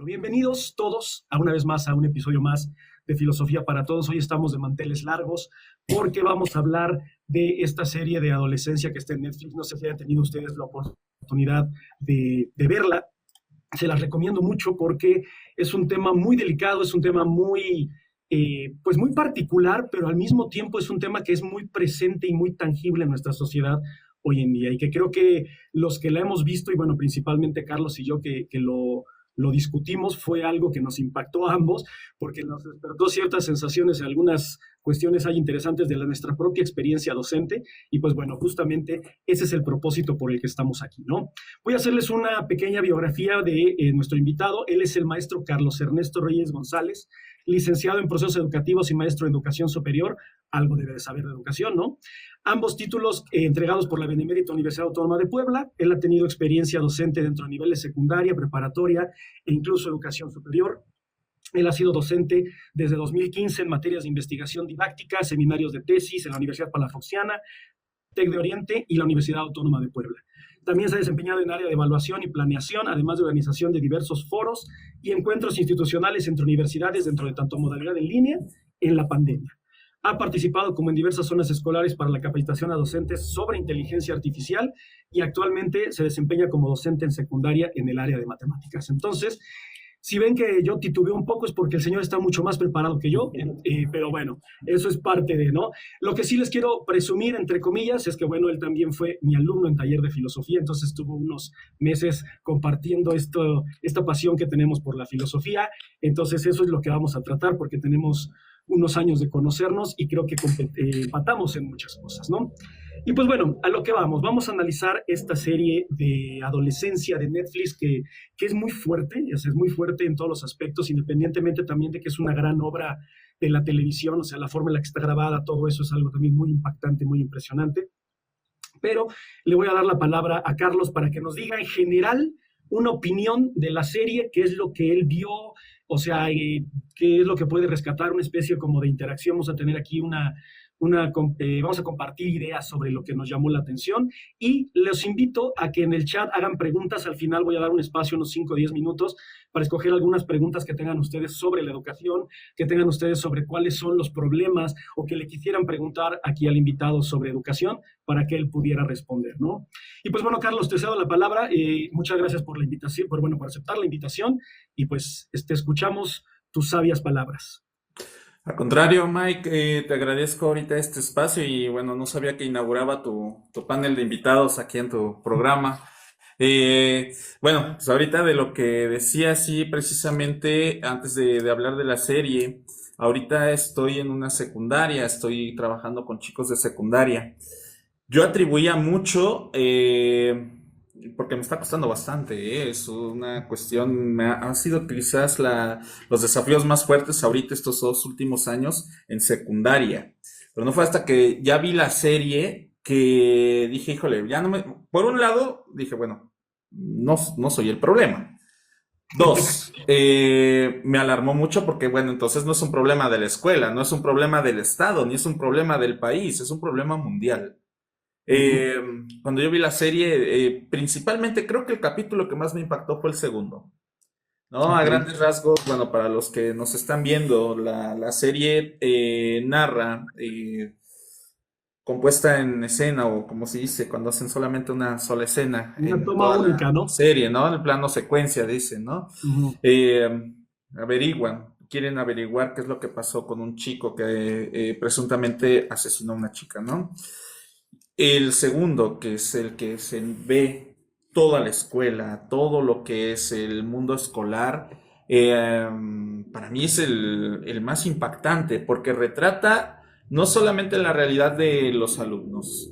Bienvenidos todos a una vez más a un episodio más de Filosofía para Todos. Hoy estamos de manteles largos porque vamos a hablar de esta serie de adolescencia que está en Netflix. No sé si hayan tenido ustedes la oportunidad de verla. Se las recomiendo mucho porque es un tema muy delicado, es un tema muy, pues muy particular, pero al mismo tiempo es un tema que es muy presente y muy tangible en nuestra sociedad hoy en día y que creo que los que la hemos visto, y bueno, principalmente Carlos y yo que lo discutimos, fue algo que nos impactó a ambos porque nos despertó ciertas sensaciones, algunas cuestiones hay interesantes de nuestra propia experiencia docente y pues bueno, justamente ese es el propósito por el que estamos aquí, ¿no? Voy a hacerles una pequeña biografía de nuestro invitado. Él es el maestro Carlos Ernesto Reyes González, licenciado en procesos educativos y maestro en educación superior. Algo debe de saber de educación, ¿no? Ambos títulos entregados por la Benemérita Universidad Autónoma de Puebla. Él ha tenido experiencia docente dentro de niveles secundaria, preparatoria e incluso educación superior. Él ha sido docente desde 2015 en materias de investigación didáctica, seminarios de tesis en la Universidad Palafoxiana, TEC de Oriente y la Universidad Autónoma de Puebla. También se ha desempeñado en área de evaluación y planeación, además de organización de diversos foros y encuentros institucionales entre universidades dentro de tanto modalidad en línea en la pandemia. Ha participado como en diversas zonas escolares para la capacitación a docentes sobre inteligencia artificial y actualmente se desempeña como docente en secundaria en el área de matemáticas. Entonces, si ven que yo titubeo un poco es porque el señor está mucho más preparado que yo, pero bueno, eso es parte de, ¿no? Lo que sí les quiero presumir, entre comillas, es que, bueno, él también fue mi alumno en taller de filosofía, entonces estuvo unos meses compartiendo esta pasión que tenemos por la filosofía, entonces eso es lo que vamos a tratar porque tenemos unos años de conocernos y creo que empatamos en muchas cosas, ¿no? Y pues bueno, a lo que vamos a analizar esta serie de adolescencia de Netflix que es muy fuerte, es muy fuerte en todos los aspectos, independientemente también de que es una gran obra de la televisión, o sea, la forma en la que está grabada, todo eso es algo también muy impactante, muy impresionante. Pero le voy a dar la palabra a Carlos para que nos diga en general una opinión de la serie, qué es lo que él vio, o sea, qué es lo que puede rescatar, una especie como de interacción. Vamos a tener aquí vamos a compartir ideas sobre lo que nos llamó la atención y les invito a que en el chat hagan preguntas. Al final voy a dar un espacio, unos 5 o 10 minutos, para escoger algunas preguntas que tengan ustedes sobre la educación, que tengan ustedes sobre cuáles son los problemas o que le quisieran preguntar aquí al invitado sobre educación para que él pudiera responder, ¿no? Y pues bueno, Carlos, te cedo la palabra. Muchas gracias por la invitación, por aceptar la invitación y pues te escuchamos tus sabias palabras. Al contrario, Mike, te agradezco ahorita este espacio y bueno, no sabía que inauguraba tu panel de invitados aquí en tu programa. Bueno, pues ahorita de lo que decía, sí, precisamente antes de hablar de la serie, ahorita estoy en una secundaria, estoy trabajando con chicos de secundaria. Yo atribuía mucho, porque me está costando bastante, es una cuestión, ha sido quizás los desafíos más fuertes ahorita estos 2 últimos años en secundaria. Pero no fue hasta que ya vi la serie que dije, híjole, ya no me... Por un lado, dije, bueno, no soy el problema. Dos, me alarmó mucho porque, bueno, entonces no es un problema de la escuela, no es un problema del Estado, ni es un problema del país, es un problema mundial. Eh, Cuando yo vi la serie, principalmente creo que el capítulo que más me impactó fue el segundo, ¿no? A Okay. grandes rasgos, bueno, para los que nos están viendo, la serie narra, compuesta en escena, o como se dice, cuando hacen solamente una sola escena Una en toma toda única, la ¿no? serie, ¿no? En el plano secuencia, dicen, ¿no? Uh-huh. Eh, quieren averiguar qué es lo que pasó con un chico que presuntamente asesinó a una chica, ¿no? El segundo, que es el que se ve toda la escuela, todo lo que es el mundo escolar, para mí es el más impactante porque retrata no solamente la realidad de los alumnos,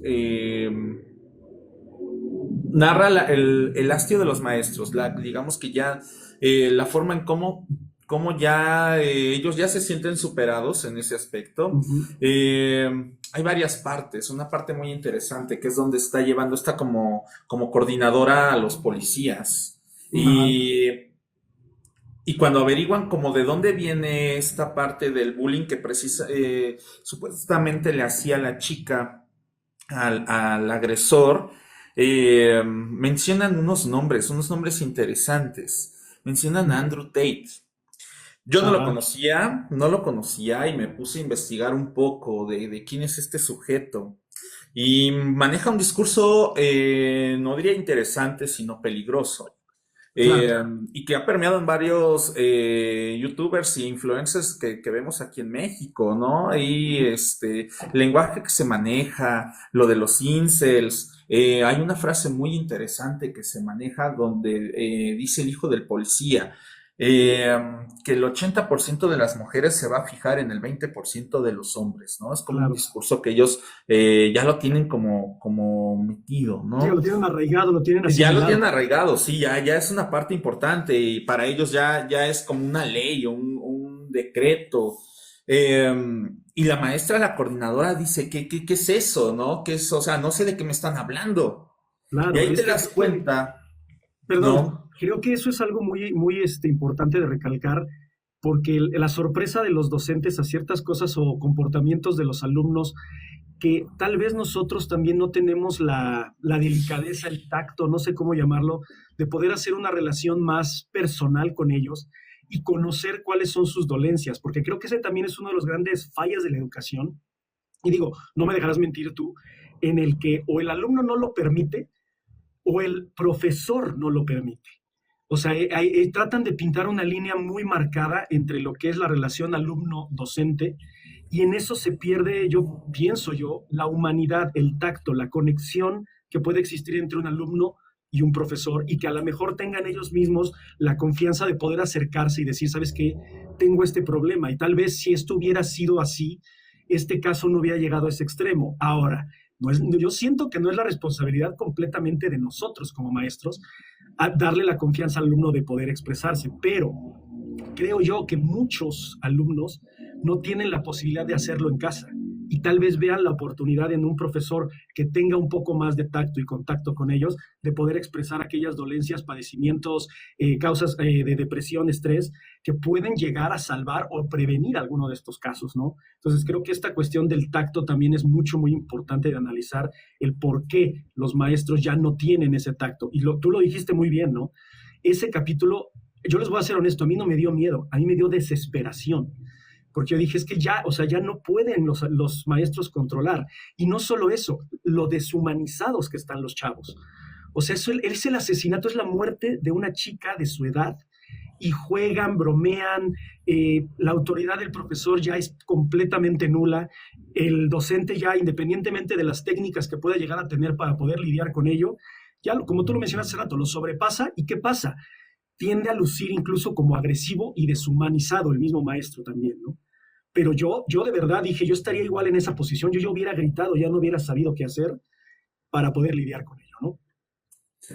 narra el hastio de los maestros, digamos que ya la forma en cómo ya ellos ya se sienten superados en ese aspecto. Uh-huh. Hay varias partes, una parte muy interesante que es donde está llevando esta como coordinadora a los policías. Uh-huh. Y cuando averiguan como de dónde viene esta parte del bullying que supuestamente le hacía la chica al agresor, mencionan unos nombres interesantes. mencionan a Ujú. Andrew Tate. Yo Ajá, no lo conocía y me puse a investigar un poco de quién es este sujeto. Y maneja un discurso, no diría interesante, sino peligroso. claro, Y que ha permeado en varios youtubers y influencers que vemos aquí en México, ¿no? Y ujú, este, el lenguaje que se maneja, lo de los incels. Hay una frase muy interesante que se maneja donde dice el hijo del policía que el 80% de las mujeres se va a fijar en el 20% de los hombres, ¿no? Es como un claro. discurso que ellos ya lo tienen como metido, Sí, lo ¿no? tienen arraigado, lo tienen Ya lo tienen asimilado. arraigado, sí, ya es una parte importante y para ellos ya es como una ley o un decreto. Eh, y la maestra, la coordinadora dice, ¿qué es eso, no? ¿Qué es? O sea, no sé de qué me están hablando. Y Claro, ahí te das es que, cuenta, perdón, ¿no? creo que eso es algo muy importante de recalcar, porque la sorpresa de los docentes a ciertas cosas o comportamientos de los alumnos que tal vez nosotros también no tenemos la delicadeza, el tacto, no sé cómo llamarlo, de poder hacer una relación más personal con ellos y conocer cuáles son sus dolencias, porque creo que ese también es uno de los grandes fallas de la educación. Y digo, no me dejarás mentir tú, en el que o el alumno no lo permite o el profesor no lo permite. O sea, tratan de pintar una línea muy marcada entre lo que es la relación alumno-docente y en eso se pierde, yo pienso yo, la humanidad, el tacto, la conexión que puede existir entre un alumno y un profesor y que a lo mejor tengan ellos mismos la confianza de poder acercarse y decir, ¿sabes qué? Tengo este problema y tal vez si esto hubiera sido así, este caso no hubiera llegado a ese extremo. Ahora, yo siento que no es la responsabilidad completamente de nosotros como maestros darle la confianza al alumno de poder expresarse, pero creo yo que muchos alumnos no tienen la posibilidad de hacerlo en casa y tal vez vean la oportunidad en un profesor que tenga un poco más de tacto y contacto con ellos, de poder expresar aquellas dolencias, padecimientos, causas de depresión, estrés, que pueden llegar a salvar o prevenir alguno de estos casos, ¿no? Entonces creo que esta cuestión del tacto también es muy importante de analizar el por qué los maestros ya no tienen ese tacto. Y tú lo dijiste muy bien, ¿no? Ese capítulo, yo les voy a ser honesto, a mí no me dio miedo, a mí me dio desesperación, porque yo dije, es que ya, o sea, ya no pueden los maestros controlar. Y no solo eso, lo deshumanizados que están los chavos. O sea, eso es el asesinato, es la muerte de una chica de su edad y juegan, bromean, la autoridad del profesor ya es completamente nula, el docente ya, independientemente de las técnicas que pueda llegar a tener para poder lidiar con ello, ya como tú lo mencionaste hace rato, lo sobrepasa y ¿qué pasa? Tiende a lucir incluso como agresivo y deshumanizado el mismo maestro también, ¿no? Pero yo de verdad dije, yo estaría igual en esa posición, yo hubiera gritado, ya no hubiera sabido qué hacer para poder lidiar con ello, ¿no?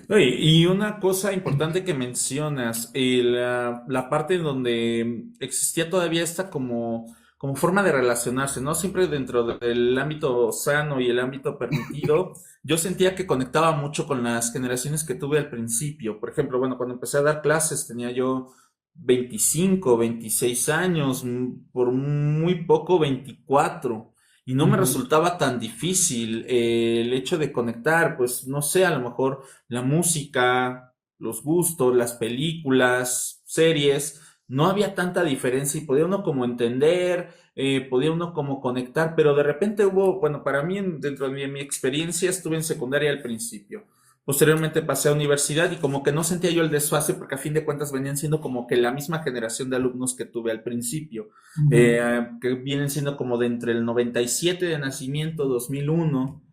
Oye, y una cosa importante que mencionas, la parte en donde existía todavía esta como forma de relacionarse, ¿no? Siempre dentro del ámbito sano y el ámbito permitido, yo sentía que conectaba mucho con las generaciones que tuve al principio. Por ejemplo, bueno, cuando empecé a dar clases tenía yo 25, 26 años, por muy poco 24. Y no me Ujú. resultaba tan difícil el hecho de conectar, pues no sé, a lo mejor la música, los gustos, las películas, series, no había tanta diferencia y podía uno como entender, podía uno como conectar, pero de repente hubo, bueno, para mí dentro de mi experiencia estuve en secundaria al principio. Posteriormente pasé a universidad y como que no sentía yo el desfase porque a fin de cuentas venían siendo como que la misma generación de alumnos que tuve al principio, Ujú. que vienen siendo como de entre el 97 de nacimiento, 2001,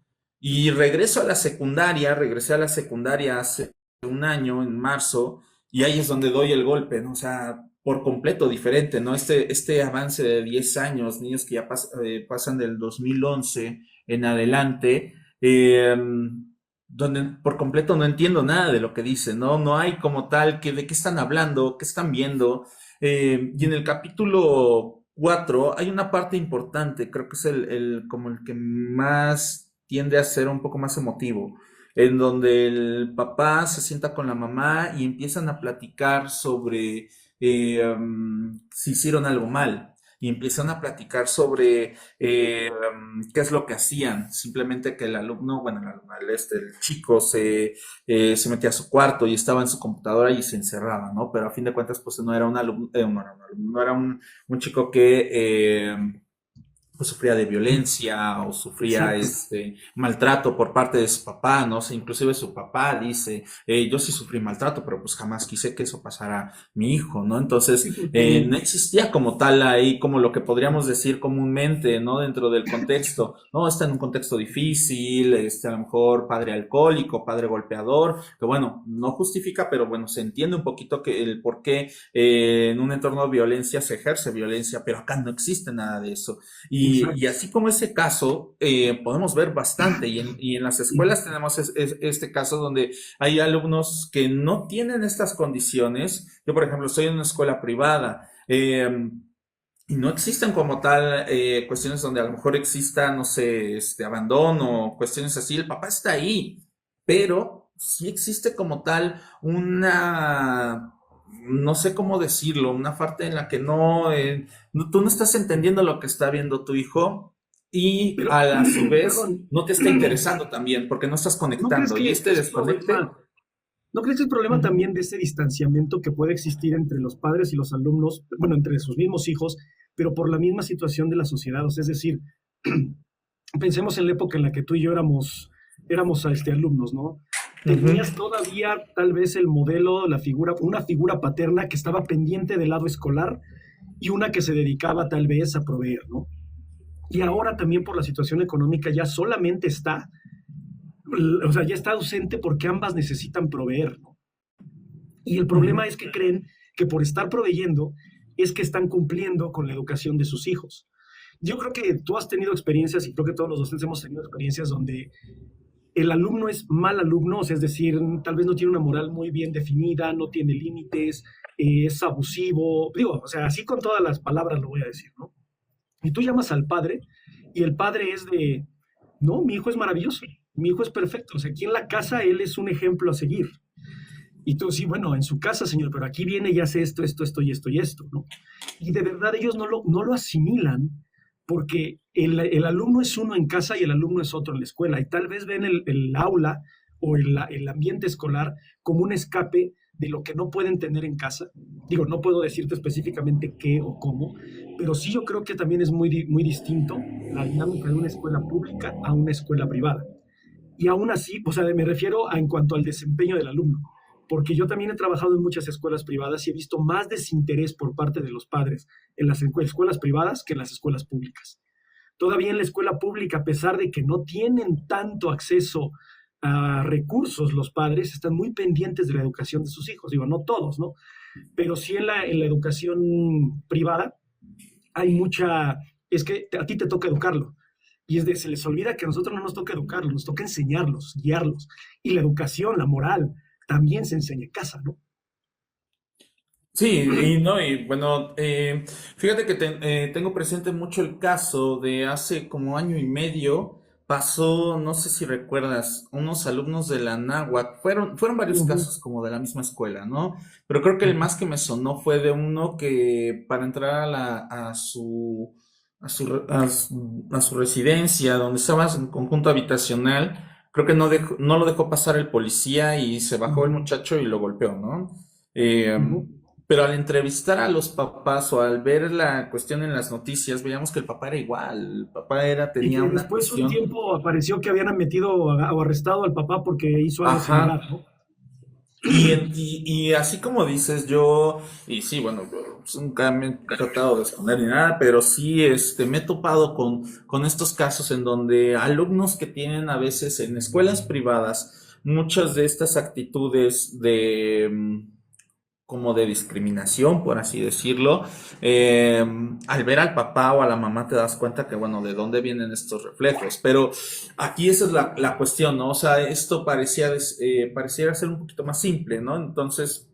y regresé a la secundaria hace un año, en marzo, y ahí es donde doy el golpe, ¿no? O sea, por completo diferente, ¿no? Este avance de 10 años, niños que ya pasan del 2011 en adelante, eh, donde por completo no entiendo nada de lo que dicen, ¿no? No hay como tal que de qué están hablando, qué están viendo. Y en el capítulo 4 hay una parte importante, creo que es como el que más tiende a ser un poco más emotivo, en donde el papá se sienta con la mamá y empiezan a platicar sobre si hicieron algo mal. y empiezan a platicar sobre qué es lo que hacían. Simplemente que el alumno, bueno, el chico se metía a su cuarto y estaba en su computadora y se encerraba, ¿no? Pero a fin de cuentas, pues no era un alumno, no era un chico que pues sufría de violencia o sufría Exacto. maltrato por parte de su papá, ¿no? O sea, inclusive su papá dice, yo sí sufrí maltrato, pero pues jamás quise que eso pasara a mi hijo, ¿no? Sí, Entonces, no porque existía como tal ahí, como lo que podríamos decir comúnmente, ¿no? Dentro del contexto, ¿no? Está en un contexto difícil, a lo mejor padre alcohólico, padre golpeador, que bueno, no justifica, pero bueno, se entiende un poquito que el por qué en un entorno de violencia se ejerce violencia, pero acá no existe nada de eso. Y exacto. así como ese caso, podemos ver bastante, y en las escuelas tenemos este caso donde hay alumnos que no tienen estas condiciones. Yo, por ejemplo, estoy en una escuela privada, y no existen como tal cuestiones donde a lo mejor exista, no sé, abandono, cuestiones así. El papá está ahí, pero sí existe como tal una, no sé cómo decirlo, una parte en la que tú no estás entendiendo lo que está viendo tu hijo y Pero, a su vez perdón, no te está interesando también porque no estás ¿no crees conectando y que este es desconecte. problema? ¿No crees que el problema Ujú, también de ese distanciamiento que puede existir entre los padres y los alumnos, bueno, entre sus mismos hijos, pero por la misma situación de la sociedad? O sea, es decir, pensemos en la época en la que tú y yo éramos alumnos, ¿no? ujú. Tenías todavía tal vez el modelo, la figura, una figura paterna que estaba pendiente del lado escolar y una que se dedicaba tal vez a proveer, ¿no? Y ahora también por la situación económica ya solamente está, o sea, ya está ausente porque ambas necesitan proveer, ¿no? Y el Ujú. problema es que creen que por estar proveyendo es que están cumpliendo con la educación de sus hijos. Yo creo que tú has tenido experiencias y creo que todos los docentes hemos tenido experiencias donde el alumno es mal alumno, o sea, es decir, tal vez no tiene una moral muy bien definida, no tiene límites, es abusivo, digo, o sea, así con todas las palabras lo voy a decir, ¿no? Y tú llamas al padre y el padre es de, no, mi hijo es maravilloso, mi hijo es perfecto, o sea, aquí en la casa él es un ejemplo a seguir. Y tú, sí, bueno, en su casa, señor, pero aquí viene y hace esto, esto, esto y esto y esto, ¿no? Y de verdad ellos no lo asimilan porque el alumno es uno en casa y el alumno es otro en la escuela. Y tal vez ven el aula o el ambiente escolar como un escape de lo que no pueden tener en casa. Digo, no puedo decirte específicamente qué o cómo, pero sí yo creo que también es muy distinto la dinámica de una escuela pública a una escuela privada. Y aún así, o sea, me refiero a en cuanto al desempeño del alumno, porque yo también he trabajado en muchas escuelas privadas y he visto más desinterés por parte de los padres en las escuelas privadas que en las escuelas públicas. Todavía en la escuela pública, a pesar de que no tienen tanto acceso a recursos, los padres están muy pendientes de la educación de sus hijos. Digo, no todos, ¿no? Pero sí en la educación privada hay mucha, es que a ti te toca educarlo. Y se les olvida que a nosotros no nos toca educarlos, nos toca enseñarlos, guiarlos. Y la educación, la moral, también se enseña en casa, ¿no? Sí, y no, y bueno, fíjate que tengo presente mucho el caso de hace como año y medio. Pasó, no sé si recuerdas, unos alumnos de la náhuatl, fueron varios Ujú, casos como de la misma escuela, ¿no? Pero creo que el ujú, más que me sonó fue de uno que para entrar a su residencia, donde estaba en conjunto habitacional, creo que no lo dejó pasar el policía y se bajó el ujú, muchacho y lo golpeó, ¿no? Eh, ujú. pero al entrevistar a los papás o al ver la cuestión en las noticias, veíamos que el papá era igual. El papá Y tenía que una después un cuestión. tiempo apareció que habían metido o arrestado al papá porque hizo algo Ajá. similar, ¿no? Y así como dices, y sí, bueno, yo nunca me he tratado de esconder ni nada, pero sí, me he topado con estos casos en donde alumnos que tienen a veces en escuelas privadas muchas de estas actitudes como de discriminación, por así decirlo, eh, al ver al papá o a la mamá te das cuenta que, bueno, de dónde vienen estos reflejos. Pero aquí esa es la cuestión, ¿no? O sea, esto pareciera ser un poquito más simple, ¿no? Entonces,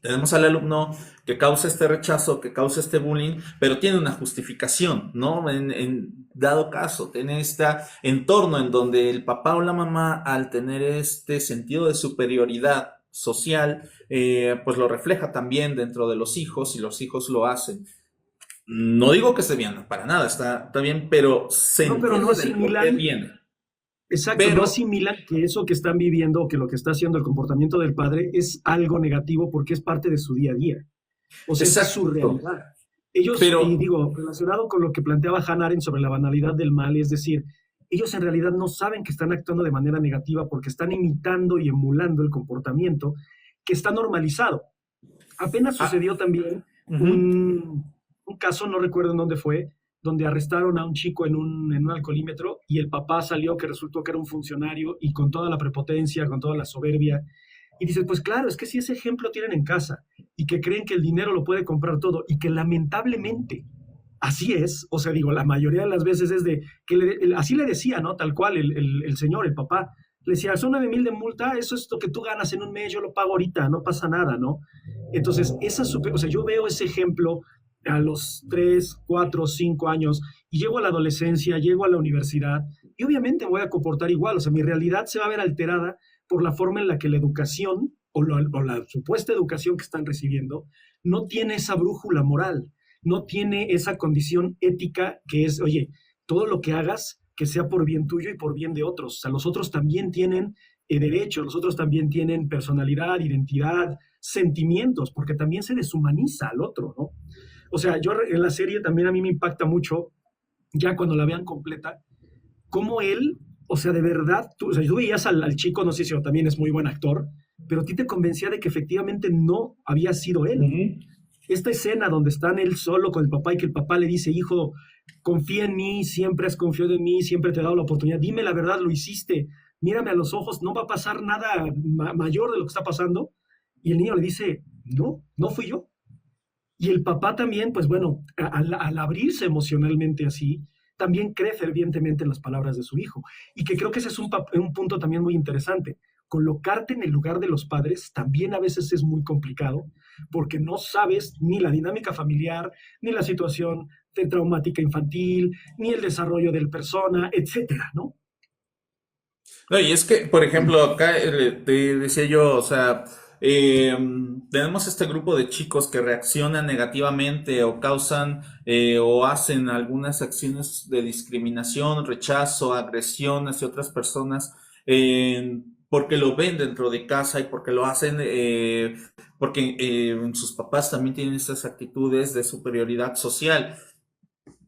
tenemos al alumno que causa este rechazo, que causa este bullying, pero tiene una justificación, ¿no? En dado caso, tiene este entorno en donde el papá o la mamá, al tener este sentido de superioridad social, pues lo refleja también dentro de los hijos y los hijos lo hacen. No digo que esté bien, para nada, está bien, pero se No, pero no entiende del por qué asimilan, viene. exacto, no Pero, asimilan que eso que están viviendo o que lo que está haciendo el comportamiento del padre es algo negativo porque es parte de su día a día. O sea, esa es su exacto, realidad. Ellos, y pero, digo, relacionado con lo que planteaba Hannah Arendt sobre la banalidad del mal, es decir, ellos en realidad no saben que están actuando de manera negativa porque están imitando y emulando el comportamiento que está normalizado. Apenas ah, sucedió también ujú. un caso, no recuerdo en dónde fue, donde arrestaron a un chico en un alcoholímetro y el papá salió que resultó que era un funcionario y con toda la prepotencia, con toda la soberbia. Y dices, pues claro, es que si ese ejemplo tienen en casa y que creen que el dinero lo puede comprar todo y que lamentablemente así es, o sea, digo, la mayoría de las veces es de que así le decía, ¿no? Tal cual el señor, el papá, le decía, son 9,000 de multa, eso es lo que tú ganas en un mes, yo lo pago ahorita, no pasa nada, ¿no? Entonces, o sea, yo veo ese ejemplo a los 3, 4, 5 años y llego a la adolescencia, llego a la universidad y obviamente voy a comportar igual, o sea, mi realidad se va a ver alterada por la forma en la que la educación o la supuesta educación que están recibiendo no tiene esa brújula moral, no tiene esa condición ética que es, oye, todo lo que hagas que sea por bien tuyo y por bien de otros. O sea, los otros también tienen derechos, los otros también tienen personalidad, identidad, sentimientos, porque también se deshumaniza al otro, ¿no? O sea, yo en la serie también a mí me impacta mucho, ya cuando la vean completa, cómo él, o sea, de verdad, o sea, tú veías al chico, no sé si también es muy buen actor, pero a ti te convencía de que efectivamente no había sido él. Ujú. Esta escena donde están él solo con el papá y que el papá le dice, hijo, confía en mí, siempre has confiado en mí, siempre te he dado la oportunidad, dime la verdad, lo hiciste, mírame a los ojos, no va a pasar nada mayor de lo que está pasando. Y el niño le dice, no, no fui yo. Y el papá también, pues bueno, al abrirse emocionalmente así, también cree fervientemente en las palabras de su hijo. Y que creo que ese es un punto también muy interesante. Colocarte en el lugar de los padres también a veces es muy complicado porque no sabes ni la dinámica familiar, ni la situación de traumática infantil, ni el desarrollo del persona, etcétera, ¿no? No, y es que, por ejemplo, acá te decía yo, o sea, eh, tenemos este grupo de chicos que reaccionan negativamente o causan o hacen algunas acciones de discriminación, rechazo, agresión hacia otras personas porque lo ven dentro de casa y porque lo hacen, porque sus papás también tienen estas actitudes de superioridad social,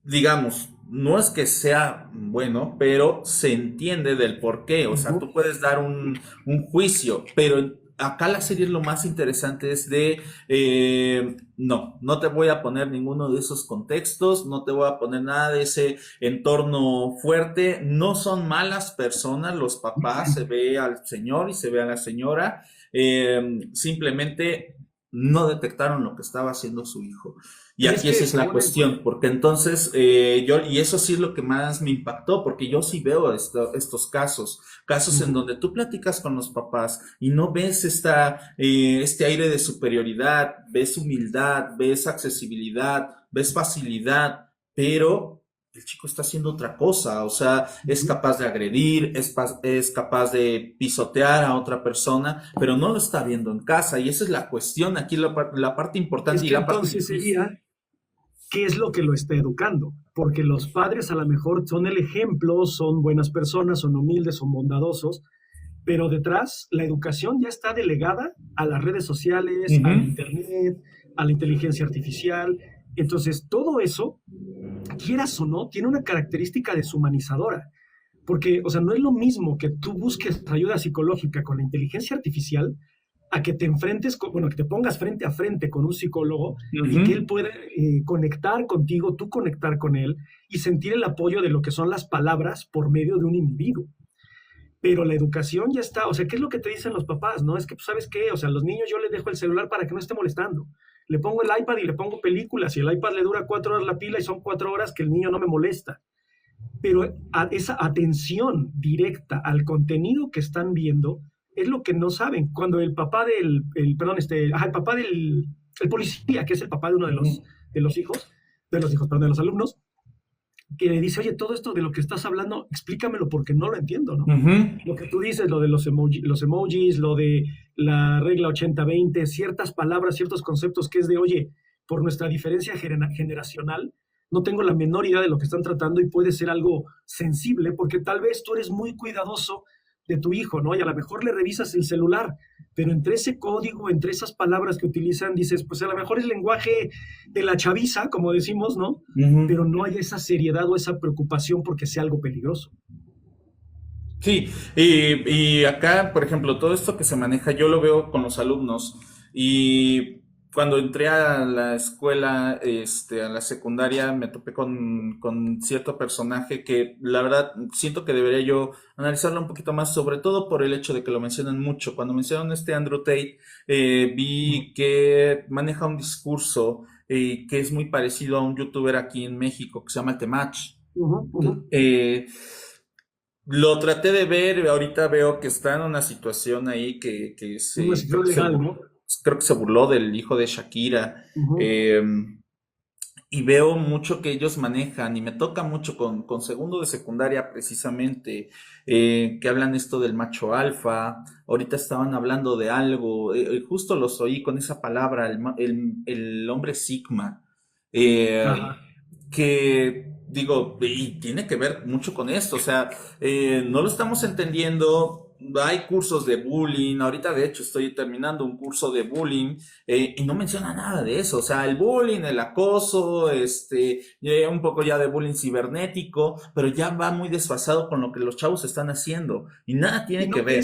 digamos, no es que sea bueno, pero se entiende del por qué. O sea, Ujú. tú puedes dar un juicio, pero acá la serie lo más interesante es de, no te voy a poner ninguno de esos contextos, no te voy a poner nada de ese entorno fuerte. No son malas personas los papás, se ve al señor y se ve a la señora. Simplemente no detectaron lo que estaba haciendo su hijo. Y Y es aquí esa que es la cuestión, porque entonces y eso sí es lo que más me impactó, porque yo sí veo estos casos en ujú. donde tú platicas con los papás y no ves este aire de superioridad, ves humildad, ves accesibilidad, ves facilidad, pero el chico está haciendo otra cosa, o sea, es Ujú. capaz de agredir, es capaz de pisotear a otra persona, pero no lo está viendo en casa, y esa es la cuestión, aquí la parte Es importante y que la parte entonces difícil. sería qué es lo que lo está educando, porque los padres a lo mejor son el ejemplo, son buenas personas, son humildes, son bondadosos, pero detrás la educación ya está delegada a las redes sociales, al Ujú. internet, a la inteligencia artificial. Entonces, todo eso, quieras o no, tiene una característica deshumanizadora, porque, o sea, no es lo mismo que tú busques ayuda psicológica con la inteligencia artificial a que te enfrentes, bueno, que te pongas frente a frente con un psicólogo y que él Ujú. pueda conectar contigo, tú conectar con él y sentir el apoyo de lo que son las palabras por medio de un individuo. Pero la educación ya está, o sea, ¿qué es lo que te dicen los papás? No es que, pues, ¿sabes qué? O sea, a los niños yo les dejo el celular para que no esté molestando. Le pongo el iPad y le pongo películas y el iPad le dura 4 horas la pila y son 4 horas que el niño no me molesta. Pero esa atención directa al contenido que están viendo es lo que no saben. Cuando el papá perdón, el papá el policía, que es el papá de uno de los, Ujú. de los hijos, perdón, de los alumnos, que le dice, oye, todo esto de lo que estás hablando, explícamelo porque no lo entiendo, ¿no? Ujú. Lo que tú dices, lo de los emojis, lo de la regla 80-20, ciertas palabras, ciertos conceptos que es de, oye, por nuestra diferencia generacional, no tengo la menor idea de lo que están tratando y puede ser algo sensible porque tal vez tú eres muy cuidadoso de tu hijo, ¿no? Y a lo mejor le revisas el celular, pero entre ese código, entre esas palabras que utilizan, dices, pues a lo mejor es lenguaje de la chaviza, como decimos, ¿no? Ujú. Pero no hay esa seriedad o esa preocupación porque sea algo peligroso. Sí, y acá, por ejemplo, todo esto que se maneja, yo lo veo con los alumnos y cuando entré a la escuela, a la secundaria, me topé con cierto personaje que la verdad siento que debería yo analizarlo un poquito más, sobre todo por el hecho de que lo mencionan mucho. Cuando mencionan Andrew Tate, Ujú, vi que maneja un discurso que es muy parecido a un youtuber aquí en México que se llama Temach. ujú, ujú. Eh, lo traté de ver, ahorita veo que está en una situación ahí que Una se, creo situación que se, legal, ¿no? creo que se burló del hijo de Shakira. Ujú. eh, y veo mucho que ellos manejan, y me toca mucho con segundo de secundaria precisamente, que hablan esto del macho alfa. Ahorita estaban hablando de algo, justo los oí con esa palabra, el hombre Sigma. eh, Ajá. que digo, y tiene que ver mucho con esto, o sea, no lo estamos entendiendo. Hay cursos de bullying, ahorita de hecho estoy terminando un curso de bullying, y no menciona nada de eso, o sea, el bullying, el acoso, un poco ya de bullying cibernético, pero ya va muy desfasado con lo que los chavos están haciendo y nada ¿Y tiene que ver.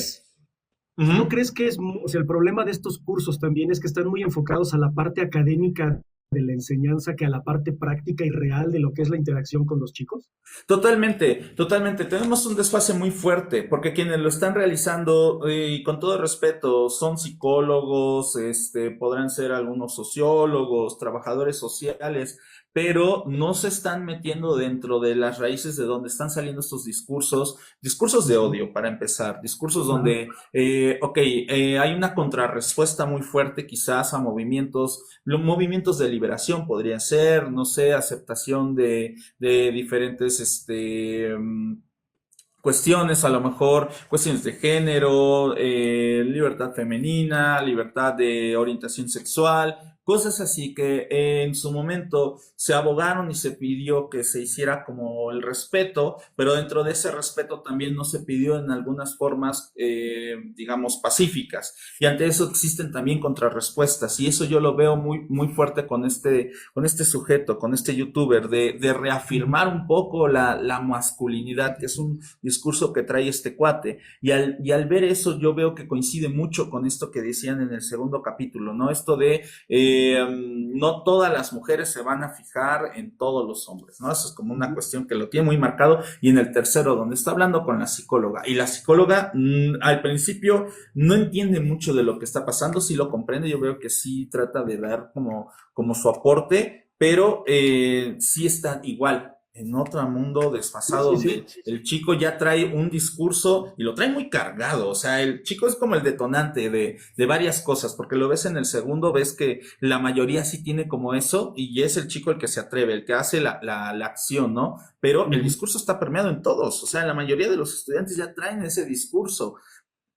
no Ujú. crees que o sea, el problema de estos cursos también es que están muy enfocados a la parte académica de la enseñanza que a la parte práctica y real de lo que es la interacción con los chicos? Totalmente, totalmente. Tenemos un desfase muy fuerte porque quienes lo están realizando, y con todo respeto, son psicólogos, podrán ser algunos sociólogos, trabajadores sociales, pero no se están metiendo dentro de las raíces de donde están saliendo estos discursos, discursos de Ujú. odio para empezar, discursos Ajá. donde, ok, hay una contrarrespuesta muy fuerte quizás a movimientos, los movimientos de liberación podrían ser, no sé, aceptación de diferentes cuestiones, a lo mejor cuestiones de género, libertad femenina, libertad de orientación sexual, cosas así que en su momento se abogaron y se pidió que se hiciera como el respeto, pero dentro de ese respeto también no se pidió en algunas formas, digamos, pacíficas. Y ante eso existen también contrarrespuestas. Y eso yo lo veo muy, muy fuerte con este sujeto, con este youtuber, de Ujú. reafirmar un poco la masculinidad, que es un discurso que trae este cuate. Y al ver eso, yo veo que coincide mucho con esto que decían en el segundo capítulo, ¿no? Esto de no todas las mujeres se van a fijar en todos los hombres, ¿no? Eso es como una Ujú. cuestión que lo tiene muy marcado. Y en el tercero, donde está hablando con la psicóloga, y la psicóloga al principio no entiende mucho de lo que está pasando, sí lo comprende, yo veo que sí trata de dar como su aporte, pero sí está igual en otro mundo Sí, desfasado sí, donde sí. el chico ya trae un discurso y lo trae muy cargado, o sea, el chico es como el detonante de varias cosas, porque lo ves en el segundo, ves que la mayoría sí tiene como eso y es el chico el que se atreve, el que hace la acción, ¿no? Pero el Ujú. discurso está permeado en todos, o sea, la mayoría de los estudiantes ya traen ese discurso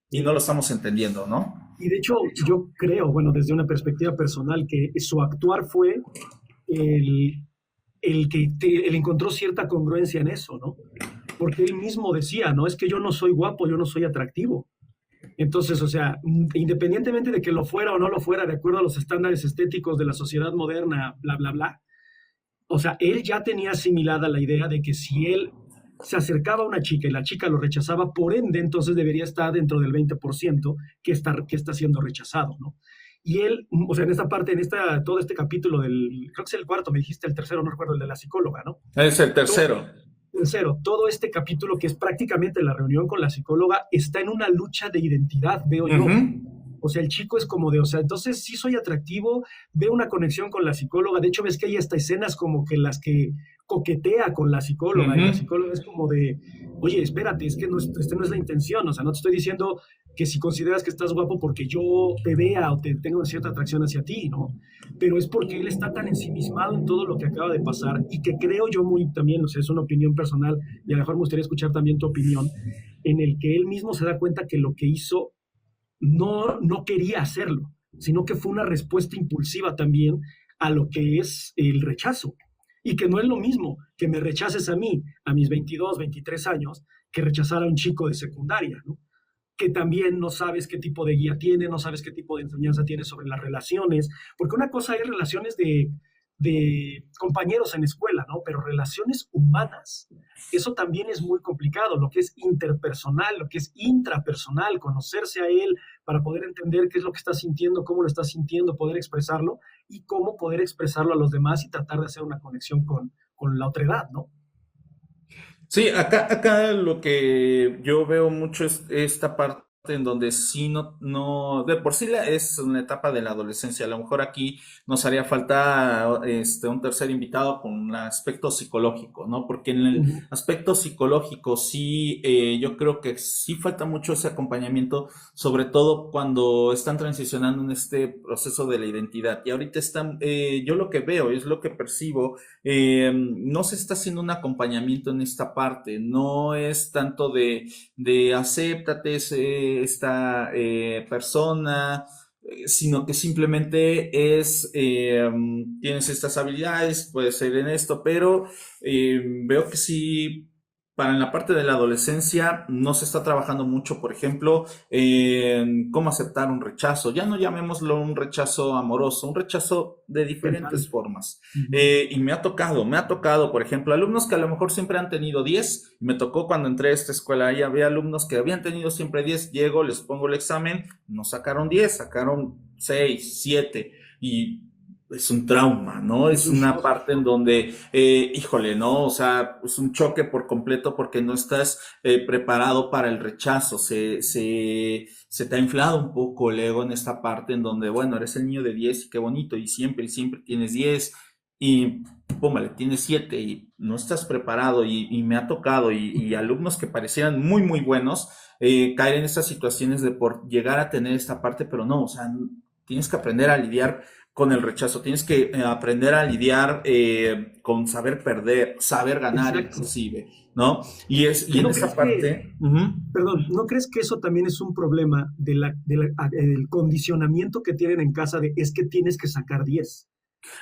y no Sí. lo estamos entendiendo, ¿no? Y de hecho, yo creo, bueno, desde una perspectiva personal, que su actuar fue el, él encontró cierta congruencia en eso, ¿no? Porque él mismo decía, no es que yo no soy guapo, yo no soy atractivo. Entonces, o sea, independientemente de que lo fuera o no lo fuera, de acuerdo a los estándares estéticos de la sociedad moderna, bla, bla, bla, o sea, él ya tenía asimilada la idea de que si él se acercaba a una chica y la chica lo rechazaba, por ende, entonces debería estar dentro del 20% que está siendo rechazado, ¿no? Y él, o sea, en esta parte, todo este capítulo creo que es el cuarto, me dijiste el tercero, no recuerdo, el de la psicóloga, ¿no? Es el Todo, tercero. tercero, todo este capítulo que es prácticamente la reunión con la psicóloga está en una lucha de identidad, veo Ujú, yo. O sea, el chico es como de, o sea, entonces sí soy atractivo, veo una conexión con la psicóloga. De hecho, ves que hay hasta escenas como que las que coquetea con la psicóloga y ujú. la psicóloga es como de, oye, espérate, es que no, no es la intención. O sea, no te estoy diciendo que si consideras que estás guapo porque yo te vea o te tengo cierta atracción hacia ti, ¿no? Pero es porque él está tan ensimismado en todo lo que acaba de pasar y que creo yo muy también, o sea, es una opinión personal y a lo mejor me gustaría escuchar también tu opinión, en el que él mismo se da cuenta que lo que hizo no quería hacerlo, sino que fue una respuesta impulsiva también a lo que es el rechazo. Y que no es lo mismo que me rechaces a mí, a mis 22, 23 años, que rechazar a un chico de secundaria, ¿no? Que también no sabes qué tipo de guía tiene, no sabes qué tipo de enseñanza tiene sobre las relaciones, porque una cosa es relaciones de compañeros en escuela, ¿no? Pero relaciones humanas, eso también es muy complicado, lo que es interpersonal, lo que es intrapersonal, conocerse a él para poder entender qué es lo que está sintiendo, cómo lo está sintiendo, poder expresarlo y cómo poder expresarlo a los demás y tratar de hacer una conexión con la otra edad, ¿no? Sí, acá lo que yo veo mucho es esta parte en donde sí de por sí es una etapa de la adolescencia. A lo mejor aquí nos haría falta un tercer invitado con el aspecto psicológico, ¿no? Porque en el Ujú. aspecto psicológico sí, yo creo que sí falta mucho ese acompañamiento, sobre todo cuando están transicionando en este proceso de la identidad. Y ahorita están, yo lo que veo, es lo que percibo, no se está haciendo un acompañamiento en esta parte, no es tanto de acéptate esta persona, sino que simplemente tienes estas habilidades, puedes ser en esto, pero veo que sí, para en la parte de la adolescencia no se está trabajando mucho, por ejemplo, en cómo aceptar un rechazo. Ya no llamémoslo un rechazo amoroso, un rechazo de diferentes Mental. formas. Ujú. Y me ha tocado, por ejemplo, alumnos que a lo mejor siempre han tenido 10. Y me tocó cuando entré a esta escuela, ahí había alumnos que habían tenido siempre 10. Llego, les pongo el examen, no sacaron 10, sacaron 6, 7. Y es un trauma, ¿no? Es Es un una shock. parte en donde, híjole, ¿no? O sea, es un choque por completo porque no estás preparado para el rechazo. Se te ha inflado un poco el ego en esta parte en donde, bueno, eres el niño de 10 y qué bonito, y siempre tienes 10 y póngale, tienes 7 y no estás preparado y me ha tocado y alumnos que parecieran muy, muy buenos caer en estas situaciones de por llegar a tener esta parte, pero no, o sea, tienes que aprender a lidiar con el rechazo, tienes que aprender a lidiar con saber perder, saber ganar Exacto. inclusive, ¿no? Y en ¿No esa crees que, parte, ujú. perdón, ¿no crees que eso también es un problema del condicionamiento que tienen en casa de es que tienes que sacar 10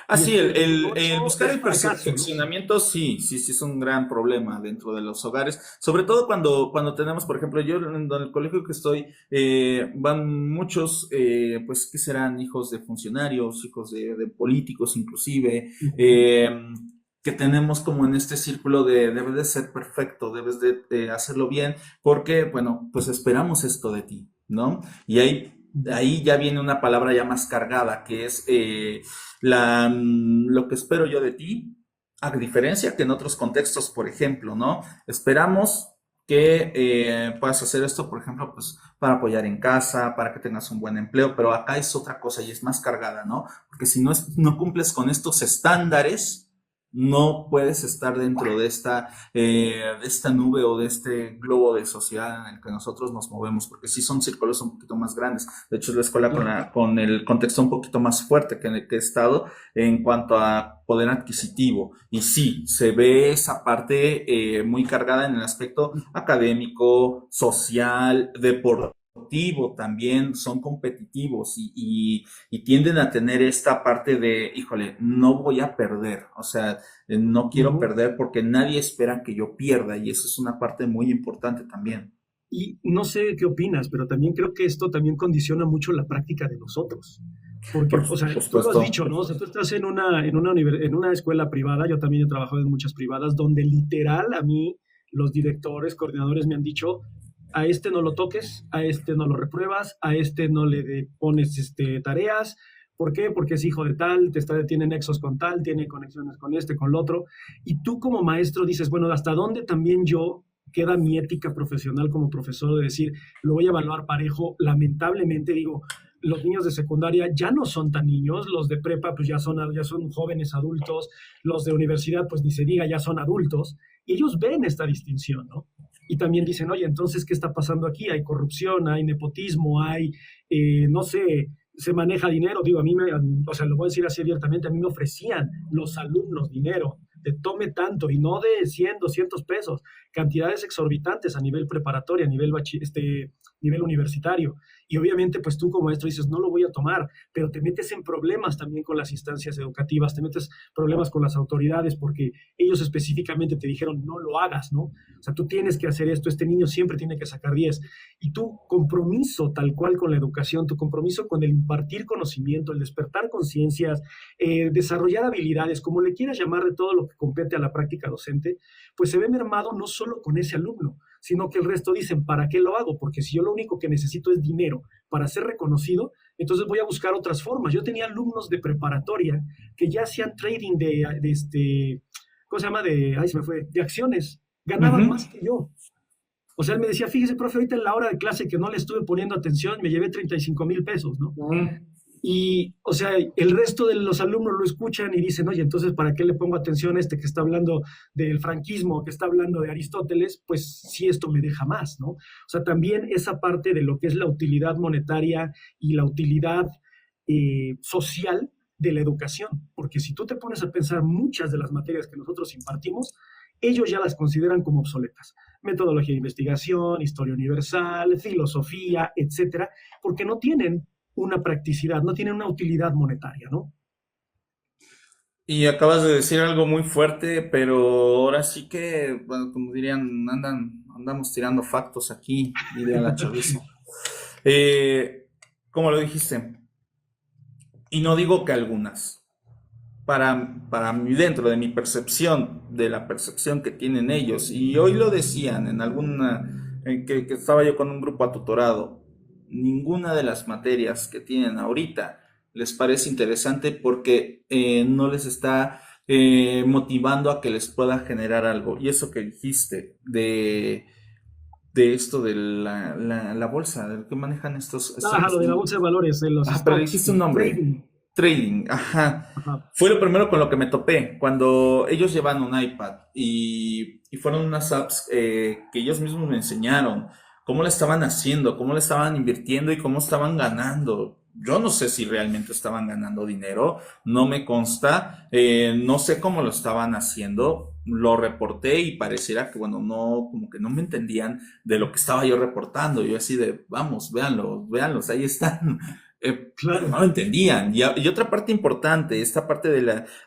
Ah, y sí, después de un el 8 buscar es el fracaso, ¿no? perfeccionamiento, sí, sí, sí es un gran problema dentro de los hogares, sobre todo cuando tenemos, por ejemplo, yo en el colegio que estoy, van muchos, pues, que serán hijos de funcionarios, hijos de políticos inclusive, Ujú. eh, que tenemos como en este círculo de debes de ser perfecto, debes de hacerlo bien, porque, bueno, pues esperamos esto de ti, ¿no? Y ahí ya viene una palabra ya más cargada, que es lo que espero yo de ti, a diferencia que en otros contextos, por ejemplo, ¿no? Esperamos que puedas hacer esto, por ejemplo, pues para apoyar en casa, para que tengas un buen empleo, pero acá es otra cosa y es más cargada, ¿no? Porque si no cumples con estos estándares, no puedes estar dentro de esta nube o de este globo de sociedad en el que nosotros nos movemos, porque sí son círculos un poquito más grandes. De hecho, es la escuela Claro. con el contexto un poquito más fuerte que en el que he estado en cuanto a poder adquisitivo. Y sí, se ve esa parte muy cargada en el aspecto académico, social, deportivo también, son competitivos y tienden a tener esta parte de, híjole, no voy a perder, o sea, no quiero Ujú. perder porque nadie espera que yo pierda y eso es una parte muy importante también. Y no sé qué opinas, pero también creo que esto también condiciona mucho la práctica de nosotros. Porque, Por o sea, tú lo has supuesto. dicho, ¿no? O sea, tú estás en una escuela privada, yo también he trabajado en muchas privadas, donde literal a mí los directores, coordinadores me han dicho, a este no lo toques, a este no lo repruebas, a este no pones tareas. ¿Por qué? Porque es hijo de tal, tiene nexos con tal, tiene conexiones con este, con el otro. Y tú como maestro dices, bueno, ¿hasta dónde también yo queda mi ética profesional como profesor de decir, lo voy a evaluar parejo? Lamentablemente digo, los niños de secundaria ya no son tan niños, los de prepa pues ya son jóvenes adultos, los de universidad pues ni se diga, ya son adultos, y ellos ven esta distinción, ¿no? Y también dicen, oye, entonces, ¿qué está pasando aquí? Hay corrupción, hay nepotismo, no sé, se maneja dinero. Digo, o sea, lo voy a decir así abiertamente, a mí me ofrecían los alumnos dinero de tome tanto y no de 100, 200 pesos, cantidades exorbitantes a nivel preparatoria, a nivel nivel universitario. Y obviamente, pues tú como maestro dices, no lo voy a tomar, pero te metes en problemas también con las instancias educativas, te metes problemas con las autoridades porque ellos específicamente te dijeron, no lo hagas, ¿no? O sea, tú tienes que hacer esto, este niño siempre tiene que sacar 10. Y tu compromiso tal cual con la educación, tu compromiso con el impartir conocimiento, el despertar conciencias, desarrollar habilidades, como le quieras llamar de todo lo que compete a la práctica docente, pues se ve mermado no solo con ese alumno, sino que el resto dicen, ¿para qué lo hago? Porque si yo lo único que necesito es dinero para ser reconocido, entonces voy a buscar otras formas. Yo tenía alumnos de preparatoria que ya hacían trading ¿cómo se llama? Ay, se me fue, de acciones, ganaban más que yo. O sea, él me decía, fíjese, profe, ahorita en la hora de clase que no le estuve poniendo atención, me llevé 35,000 pesos, ¿no? Y, o sea, el resto de los alumnos lo escuchan y dicen, oye, entonces, ¿para qué le pongo atención a este que está hablando del franquismo, que está hablando de Aristóteles? Pues si esto me deja más, ¿no? O sea, también esa parte de lo que es la utilidad monetaria y la utilidad social de la educación. Porque si tú te pones a pensar muchas de las materias que nosotros impartimos, ellos ya las consideran como obsoletas. Metodología de investigación, historia universal, filosofía, etcétera, porque no tienen una practicidad, no tienen una utilidad monetaria, ¿no? Y acabas de decir algo muy fuerte, pero ahora sí que, bueno, como dirían, andamos tirando factos aquí, diría la chaviza. Como lo dijiste, y no digo que algunas, para mí, dentro de mi percepción, de la percepción que tienen ellos, y hoy lo decían en alguna, que estaba yo con un grupo atutorado, ninguna de las materias que tienen ahorita les parece interesante porque no les está motivando a que les pueda generar algo. Y eso que dijiste de esto de la bolsa, de que manejan estos... Lo de la bolsa de valores, de los Pero stocks, dijiste un nombre. trading. Trading, ajá. Ajá. Fue lo primero con lo que me topé, cuando ellos llevan un iPad y fueron unas apps que ellos mismos me enseñaron, cómo le estaban haciendo, cómo le estaban invirtiendo y cómo estaban ganando. Yo no sé si realmente estaban ganando dinero, no me consta, no sé cómo lo estaban haciendo, lo reporté y pareciera que, bueno, no, como que no me entendían de lo que estaba yo reportando. Yo así de, vamos, véanlos, ahí están. Claro. No lo entendían. Y otra parte importante, esta parte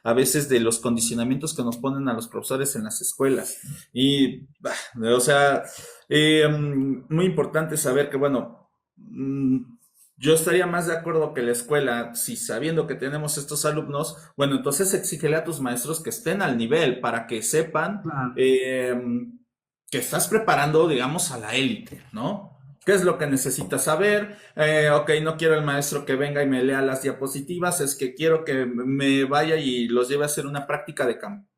a veces de los condicionamientos que nos ponen a los profesores en las escuelas. Y, o sea, muy importante saber que, bueno, yo estaría más de acuerdo que la escuela, si sabiendo que tenemos estos alumnos, bueno, entonces exígele a tus maestros que estén al nivel para que sepan Claro. que estás preparando, digamos, a la élite, ¿no? ¿Qué es lo que necesitas saber? Ok, no quiero el maestro que venga y me lea las diapositivas, es que quiero que me vaya y los lleve a hacer una práctica de campo.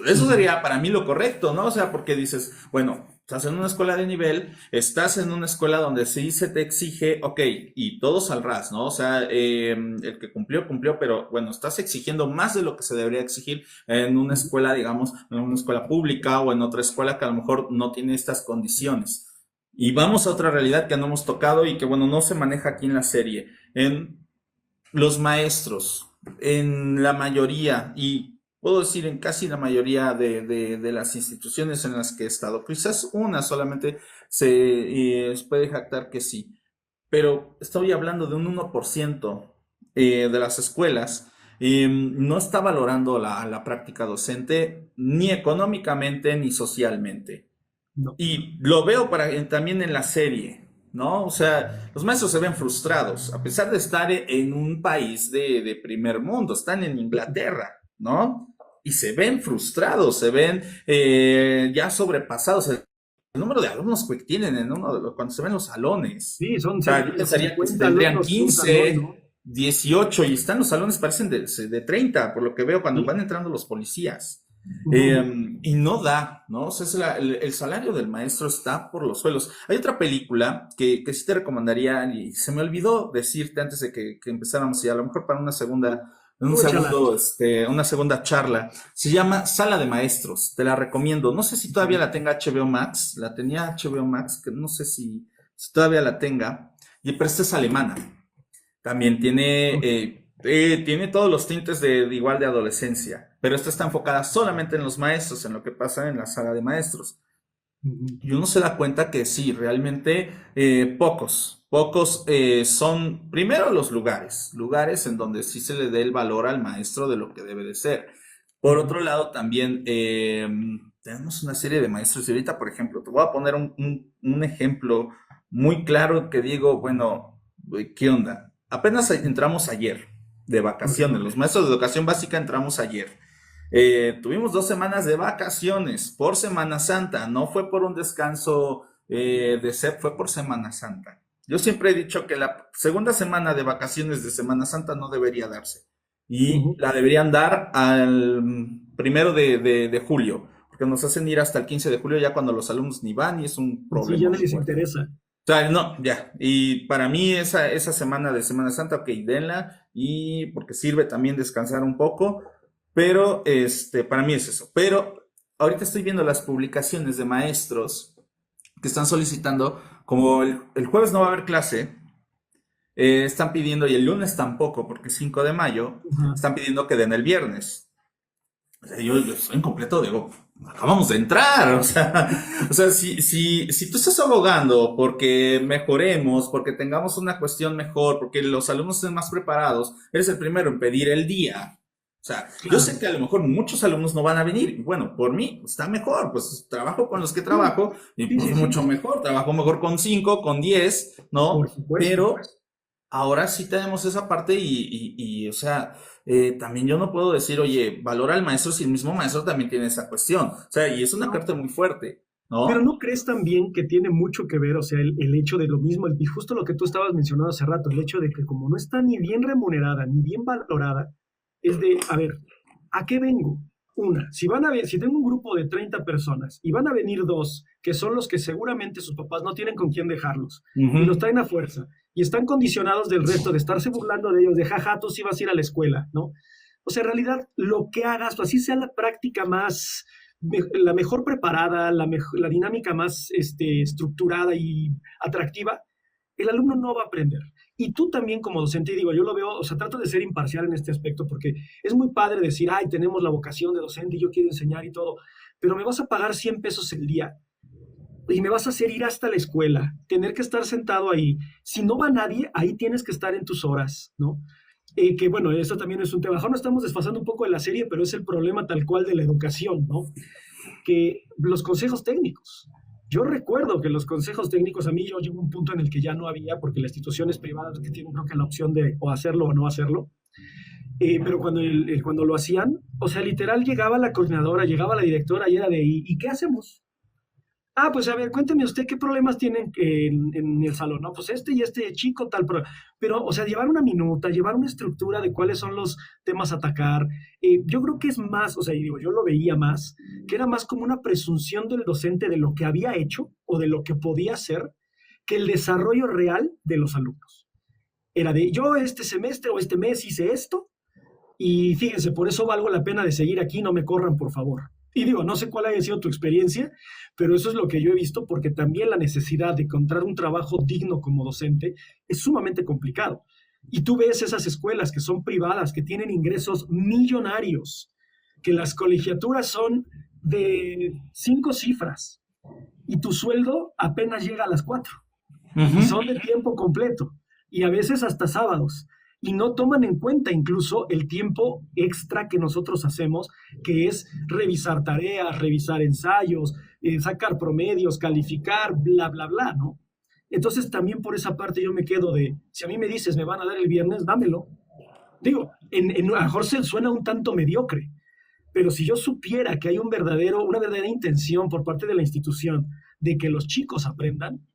Eso sería para mí lo correcto, ¿no? O sea, porque dices, bueno, estás en una escuela de nivel, estás en una escuela donde sí se te exige, ok, y todos al ras, ¿no? O sea, el que cumplió, cumplió, pero bueno, estás exigiendo más de lo que se debería exigir en una escuela, digamos, en una escuela pública o en otra escuela que a lo mejor no tiene estas condiciones. Y vamos a otra realidad que no hemos tocado y que, bueno, no se maneja aquí en la serie. En los maestros, en la mayoría, y puedo decir en casi la mayoría de las instituciones en las que he estado, quizás una solamente se puede jactar que sí, pero estoy hablando de un 1% de las escuelas. No está valorando la práctica docente ni económicamente ni socialmente. No. Y lo veo también en la serie, ¿no? O sea, los maestros se ven frustrados, a pesar de estar en un país de primer mundo, están en Inglaterra, ¿no? Y se ven frustrados, se ven ya sobrepasados. El número de alumnos que tienen cuando se ven los salones. Sí, son O sea, yo pensaría que tendrían 15, ¿no? 18 y los salones parecen de 30, por lo que veo cuando van entrando los policías. Y no da, ¿no? O sea, el salario del maestro está por los suelos. Hay otra película que sí te recomendaría y se me olvidó decirte antes de que empezáramos y a lo mejor para una segunda charla. Se llama Sala de Maestros, te la recomiendo. No sé si todavía la tenga HBO Max, la tenía HBO Max, que no sé si todavía la tenga, pero esta es alemana. También tiene todos los tintes de igual de adolescencia, pero esta está enfocada solamente en los maestros, en lo que pasa en la sala de maestros. Ujú. Y uno se da cuenta que sí, realmente pocos son, primero los lugares en donde sí se le dé el valor al maestro de lo que debe de ser. Por Ujú. otro lado, también tenemos una serie de maestros y ahorita, por ejemplo, te voy a poner un ejemplo muy claro que digo, bueno, ¿qué onda? Apenas entramos ayer de Ok. vacaciones, los maestros de educación básica entramos ayer. Tuvimos 2 semanas de vacaciones por Semana Santa, no fue por un descanso de SEP, fue por Semana Santa. Yo siempre he dicho que la segunda semana de vacaciones de Semana Santa no debería darse y Ujú. la deberían dar al 1 de julio, porque nos hacen ir hasta el 15 de julio ya cuando los alumnos ni van y es un Sí, ya problema no muy les fuerte. interesa. O sea, no, ya. Y para mí esa semana de Semana Santa, ok, denla, y porque sirve también descansar un poco, pero para mí es eso. Pero ahorita estoy viendo las publicaciones de maestros que están solicitando, como el jueves no va a haber clase, están pidiendo, y el lunes tampoco, porque es 5 de mayo, Ajá. están pidiendo que den el viernes. O sea, yo estoy en completo, digo, acabamos de entrar, o sea, si tú estás abogando porque mejoremos, porque tengamos una cuestión mejor, porque los alumnos estén más preparados, eres el primero en pedir el día. O sea, yo Claro. sé que a lo mejor muchos alumnos no van a venir. Y bueno, por mí está mejor, pues trabajo con los que Sí, trabajo y sí, pues sí, sí. mucho mejor, trabajo mejor con 5, con 10, Por ¿no? supuesto. Pero ahora sí tenemos esa parte o sea, también yo no puedo decir, oye, valora al maestro si el mismo maestro también tiene esa cuestión. O sea, y es una No, carta muy fuerte, pero ¿no? ¿no crees también que tiene mucho que ver, o sea, el hecho de lo mismo, y justo lo que tú estabas mencionando hace rato, el hecho de que como no está ni bien remunerada ni bien valorada, es de, a ver, ¿a qué vengo? Una, si van a ver, si tengo un grupo de 30 personas y van a venir dos, que son los que seguramente sus papás no tienen con quién dejarlos, y los Ujú. traen a fuerza, y están condicionados del resto de estarse burlando de ellos, de jaja, tú sí vas a ir a la escuela, ¿no? O sea, en realidad, lo que hagas, así sea la práctica más la mejor preparada, la dinámica más estructurada y atractiva, el alumno no va a aprender. Y tú también como docente, y digo, yo lo veo, o sea, trato de ser imparcial en este aspecto porque es muy padre decir, ay, tenemos la vocación de docente y yo quiero enseñar y todo, pero me vas a pagar 100 pesos el día y me vas a hacer ir hasta la escuela, tener que estar sentado ahí. Si no va nadie, ahí tienes que estar en tus horas, ¿no? Que bueno, eso también es un tema. Ahora no estamos desfasando un poco de la serie, pero es el problema tal cual de la educación, ¿no? Que los consejos técnicos. Yo recuerdo que los consejos técnicos, a mí yo llegó un punto en el que ya no había, porque las instituciones privadas que tienen creo que la opción de o hacerlo o no hacerlo, pero cuando lo hacían, o sea, literal llegaba la coordinadora, llegaba la directora y era de, ¿y qué hacemos? Ah, pues a ver, cuénteme usted qué problemas tienen en el salón, ¿no? Pues este y este chico, tal, pero, o sea, llevar una minuta, llevar una estructura de cuáles son los temas a atacar. Yo creo que es más, o sea, y digo, yo lo veía más, que era más como una presunción del docente de lo que había hecho o de lo que podía hacer, que el desarrollo real de los alumnos. Era de, yo este semestre o este mes hice esto, y fíjense, por eso valgo la pena de seguir aquí, no me corran, por favor. Y digo, no sé cuál haya sido tu experiencia, pero eso es lo que yo he visto, porque también la necesidad de encontrar un trabajo digno como docente es sumamente complicado. Y tú ves esas escuelas que son privadas, que tienen ingresos millonarios, que las colegiaturas son de 5 cifras y tu sueldo apenas llega a las 4 y Ujú. son de tiempo completo y a veces hasta sábados. Y no toman en cuenta incluso el tiempo extra que nosotros hacemos, que es revisar tareas, revisar ensayos, sacar promedios, calificar, bla, bla, bla, ¿no? Entonces también por esa parte yo me quedo de, si a mí me dices, me van a dar el viernes, dámelo. Digo, a lo mejor se suena un tanto mediocre, pero si yo supiera que hay una verdadera intención por parte de la institución de que los chicos aprendan,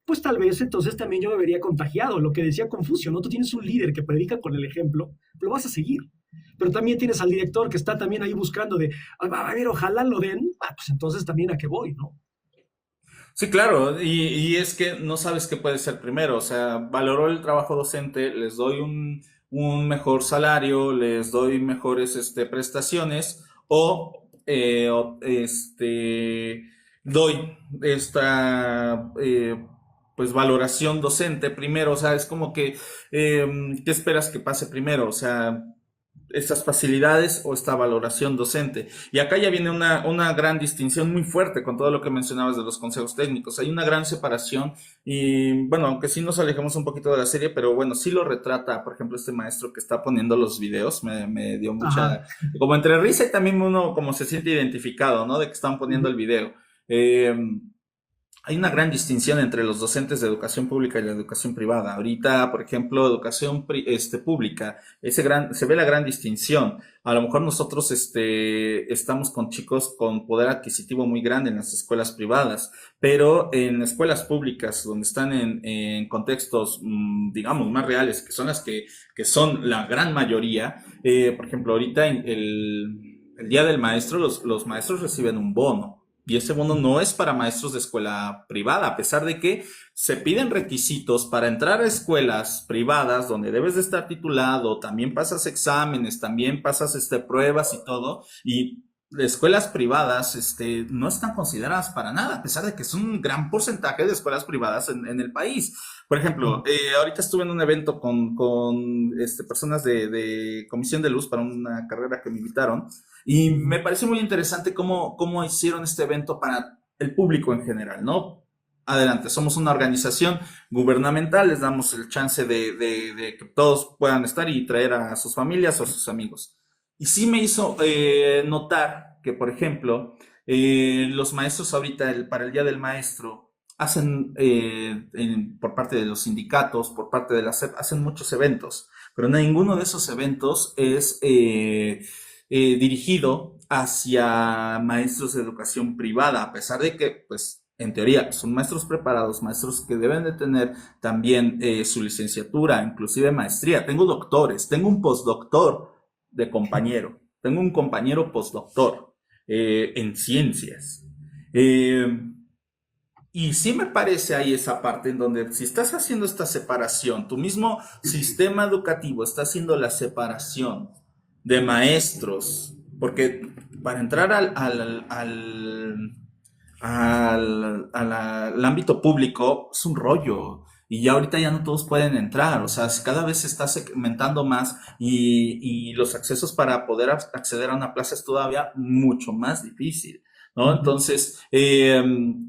pues tal vez entonces también yo me vería contagiado. Lo que decía Confucio, ¿no? Tú tienes un líder que predica con el ejemplo, lo vas a seguir. Pero también tienes al director que está también ahí buscando de, a ver, ojalá lo den, pues entonces también a qué voy, ¿no? Sí, claro, y es que no sabes qué puede ser primero, o sea, valoro el trabajo docente, les doy un mejor salario, les doy mejores prestaciones, doy esta pues valoración docente primero, o sea, es como que, ¿qué esperas que pase primero? O sea, estas facilidades o esta valoración docente. Y acá ya viene una gran distinción muy fuerte con todo lo que mencionabas de los consejos técnicos. Hay una gran separación y, bueno, aunque sí nos alejamos un poquito de la serie, pero bueno, sí lo retrata, por ejemplo, este maestro que está poniendo los videos, me dio Ajá. mucha, como entre risa y también uno como se siente identificado, ¿no? De que están poniendo el video. Eh, Hay una gran distinción entre los docentes de educación pública y la educación privada. Ahorita, por ejemplo, educación pública, se ve la gran distinción. A lo mejor nosotros estamos con chicos con poder adquisitivo muy grande en las escuelas privadas, pero en escuelas públicas, donde están en contextos, digamos, más reales, que son que son la gran mayoría, por ejemplo, ahorita el Día del Maestro, los maestros reciben un bono. Y ese bono no es para maestros de escuela privada, a pesar de que se piden requisitos para entrar a escuelas privadas donde debes de estar titulado, también pasas exámenes, también pasas pruebas y todo, y escuelas privadas no están consideradas para nada, a pesar de que es un gran porcentaje de escuelas privadas en el país. Por ejemplo, ahorita estuve en un evento con personas de Comisión de Luz para una carrera que me invitaron. Y me pareció muy interesante cómo hicieron este evento para el público en general, ¿no? Adelante, somos una organización gubernamental, les damos el chance de que todos puedan estar y traer a sus familias o a sus amigos. Y sí me hizo notar que, por ejemplo, los maestros ahorita, para el Día del Maestro, hacen, por parte de los sindicatos, por parte de la SEP, hacen muchos eventos, pero ninguno de esos eventos es dirigido hacia maestros de educación privada, a pesar de que, pues, en teoría, son maestros preparados, maestros que deben de tener también su licenciatura, inclusive maestría. Tengo doctores, tengo un postdoctor de compañero, tengo un compañero postdoctor en ciencias. Y sí me parece ahí esa parte en donde si estás haciendo esta separación, tu mismo sistema educativo está haciendo la separación de maestros, porque para entrar al ámbito público es un rollo. Y ya ahorita ya no todos pueden entrar, o sea, cada vez se está segmentando más y los accesos para poder acceder a una plaza es todavía mucho más difícil, ¿no? Entonces,